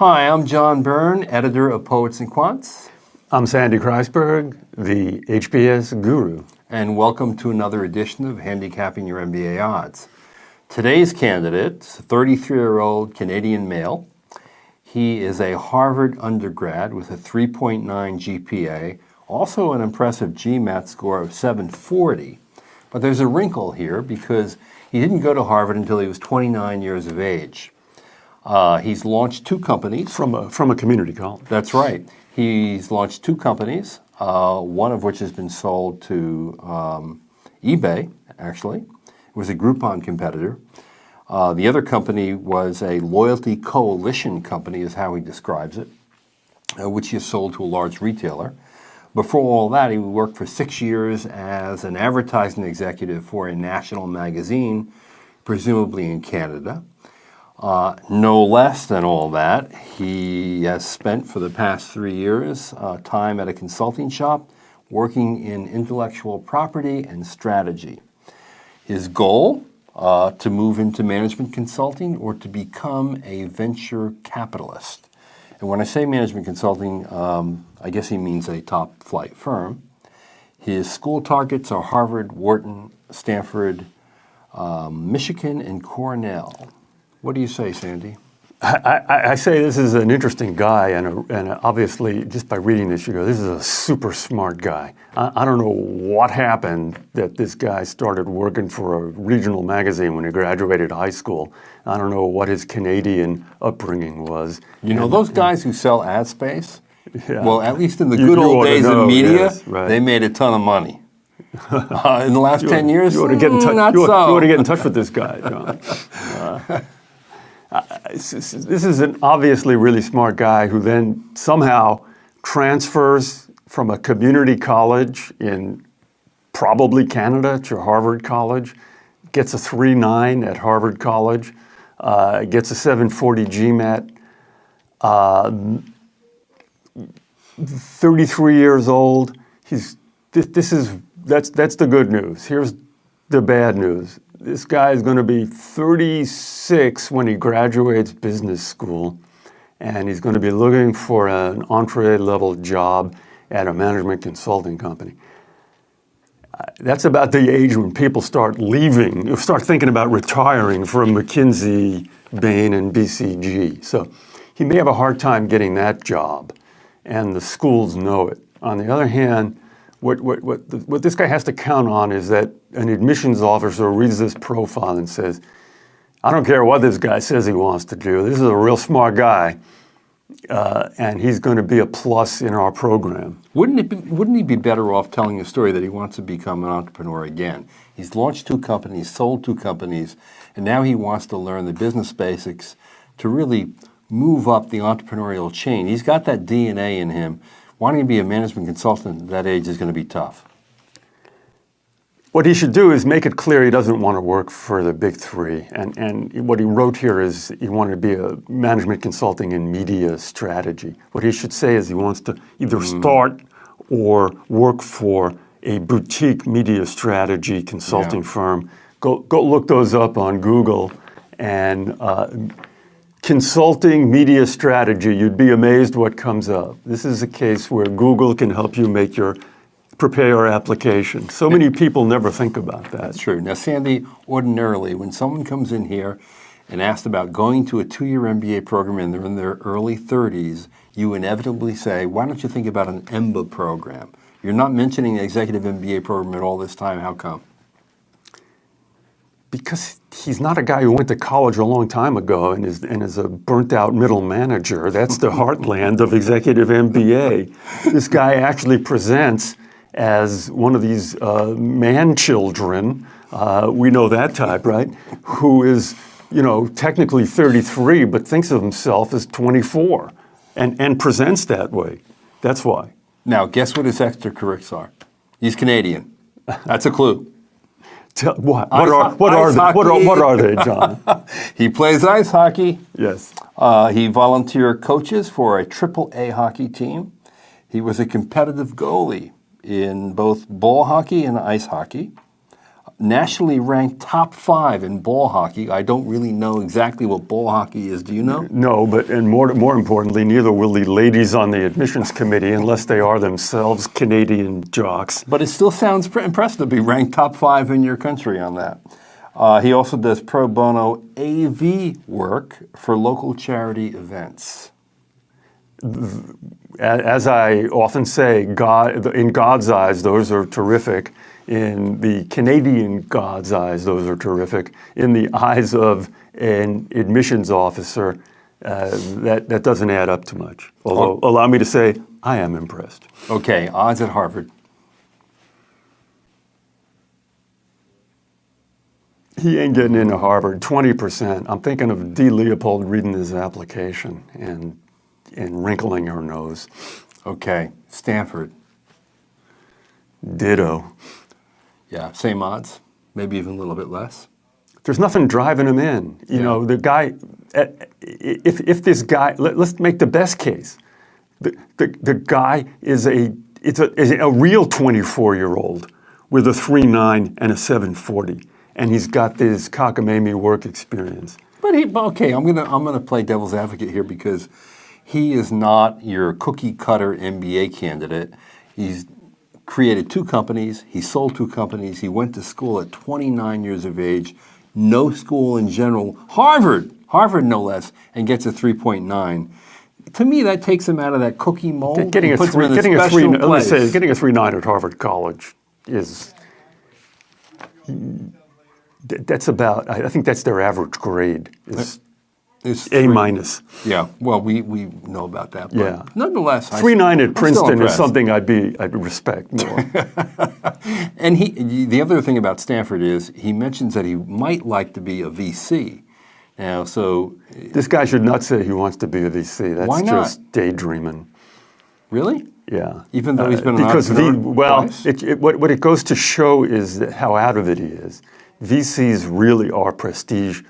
Hi, I'm John Byrne, editor of Poets and Quants. I'm Sandy Kreisberg, the HBS guru. And welcome to another edition of Handicapping Your MBA Odds. Today's candidate is a 33-year-old Canadian male. He is a Harvard undergrad with a 3.9 GPA, also an impressive GMAT score of 740. But there's a wrinkle here because he didn't go to Harvard until he was 29 years of age. He's launched two companies. From a community college. That's right. He's launched two companies, one of which has been sold to eBay, actually. It was a Groupon competitor. The other company was a loyalty coalition company, is how he describes it, which he has sold to a large retailer. Before all that, he worked for 6 years as an advertising executive for a national magazine, presumably in Canada. No less than all that, he has spent for the past 3 years time at a consulting shop working in intellectual property and strategy. His goal, to move into management consulting or to become a venture capitalist. And when I say management consulting, I guess he means a top flight firm. His school targets are Harvard, Wharton, Stanford, Michigan, and Cornell. What do you say, Sandy? I say this is an interesting guy, and obviously, just by reading this, you go, this is a super smart guy. I don't know what happened that this guy started working for a regional magazine when he graduated high school. I don't know what his Canadian upbringing was. You know, those guys who sell ad space, Yeah. well, at least in the good old days of media, yes, right. They made a ton of money. In the last 10 years, you ought to get in touch. not You so. ought to get in touch with this guy, John. This is an obviously really smart guy who then somehow transfers from a community college in probably Canada to Harvard College, gets a 3.9 at Harvard College, gets a 740 GMAT, 33 years old. That's the good news. Here's the bad news. This guy is going to be 36 when he graduates business school, and he's going to be looking for an entree-level job at a management consulting company. That's about the age when people start leaving, start thinking about retiring from McKinsey, Bain, and BCG. So he may have a hard time getting that job, and the schools know it. On the other hand, what this guy has to count on is that an admissions officer reads this profile and says, I don't care what this guy says he wants to do. This is a real smart guy, and he's going to be a plus in our program. Wouldn't he be better off telling a story that he wants to become an entrepreneur again? He's launched two companies, sold two companies, and now he wants to learn the business basics to really move up the entrepreneurial chain. He's got that DNA in him. Wanting to be a management consultant at that age is going to be tough. What he should do is make it clear he doesn't want to work for the big three. And what he wrote here is he wanted to be a management consulting in media strategy. What he should say is he wants to either start or work for a boutique media strategy consulting firm. Go look those up on Google, and consulting media strategy, you'd be amazed what comes up. This is a case where Google can help you prepare your application. So many people never think about that. That's true. Now, Sandy, ordinarily, when someone comes in here and asks about going to a 2-year MBA program and they're in their early 30s, you inevitably say, why don't you think about an MBA program? You're not mentioning the executive MBA program at all this time. How come? Because he's not a guy who went to college a long time ago and is a burnt-out middle manager. That's the heartland of executive MBA. This guy actually presents as one of these man-children, we know that type, right? Who is, technically 33, but thinks of himself as 24 and presents that way. That's why. Now, guess what his extracurriculars are? He's Canadian. That's a clue. What are they, John? He plays ice hockey. Yes. He volunteer coaches for a AAA hockey team. He was a competitive goalie in both ball hockey and ice hockey. nationally ranked top 5 in ball hockey. I don't really know exactly what ball hockey is. Do you know? No, but and more importantly, neither will the ladies on the admissions committee unless they are themselves Canadian jocks. But it still sounds impressive to be ranked top 5 in your country on that. He also does pro bono AV work for local charity events. As I often say, in God's eyes, those are terrific. In the Canadian God's eyes, those are terrific. In the eyes of an admissions officer, that doesn't add up to much. Although, allow me to say, I am impressed. Okay, odds at Harvard. He ain't getting into Harvard, 20%. I'm thinking of D. Leopold reading his application and wrinkling her nose. Okay, Stanford. Ditto. Yeah, same odds, maybe even a little bit less. There's nothing driving him in. You know, the guy, if this guy, let's make the best case. The guy is a real 24-year-old with a 3.9 and a 740, and he's got this cockamamie work experience. But okay, I'm gonna play devil's advocate here because he is not your cookie cutter MBA candidate. He's created 2 companies, he sold 2 companies, he went to school at 29 years of age, no school in general, Harvard no less, and gets a 3.9. To me, that takes him out of that cookie mold. Getting a 3.9 at Harvard College is, that's about, I think that's their average grade, is A minus. Yeah, well, we know about that. But nonetheless, 3.9 at Princeton is something I'd respect more. And the other thing about Stanford is he mentions that he might like to be a VC. Now, so this guy should not say he wants to be a VC. That's why not? Just daydreaming. Really? Yeah. Even though he's been because an what it goes to show is how out of it he is. VCs really are prestige.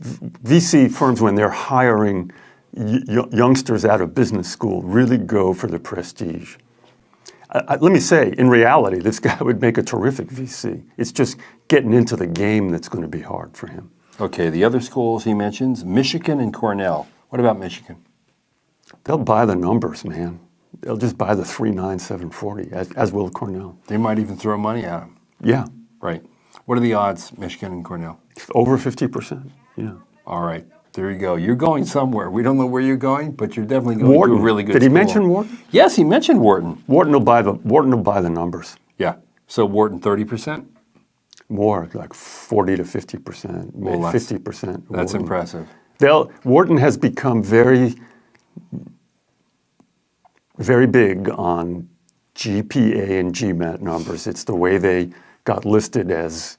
VC firms, when they're hiring youngsters out of business school, really go for the prestige. Let me say, in reality, this guy would make a terrific VC. It's just getting into the game that's going to be hard for him. Okay, the other schools he mentions, Michigan and Cornell. What about Michigan? They'll buy the numbers, man. They'll just buy the 3.9, 740, as will Cornell. They might even throw money at him. Yeah. Right. What are the odds, Michigan and Cornell? Over 50%, yeah. All right, there you go. You're going somewhere. We don't know where you're going, but you're definitely going to a really good school. Did he mention Wharton? Yes, he mentioned Wharton. Wharton will buy the numbers. Yeah. So Wharton 30%? More, like 40 to 50%, maybe 50%. That's impressive. Wharton has become very, very big on GPA and GMAT numbers. It's the way they got listed as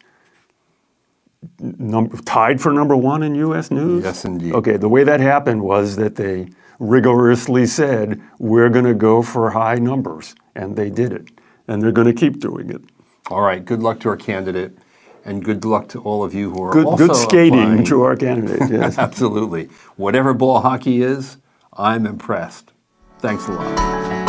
tied for number 1 in U.S. News? Yes, indeed. Okay, the way that happened was that they rigorously said, we're going to go for high numbers, and they did it, and they're going to keep doing it. All right, good luck to our candidate, and good luck to all of you who are also Good skating applying. to our candidate, yes. Absolutely. Whatever ball hockey is, I'm impressed. Thanks a lot.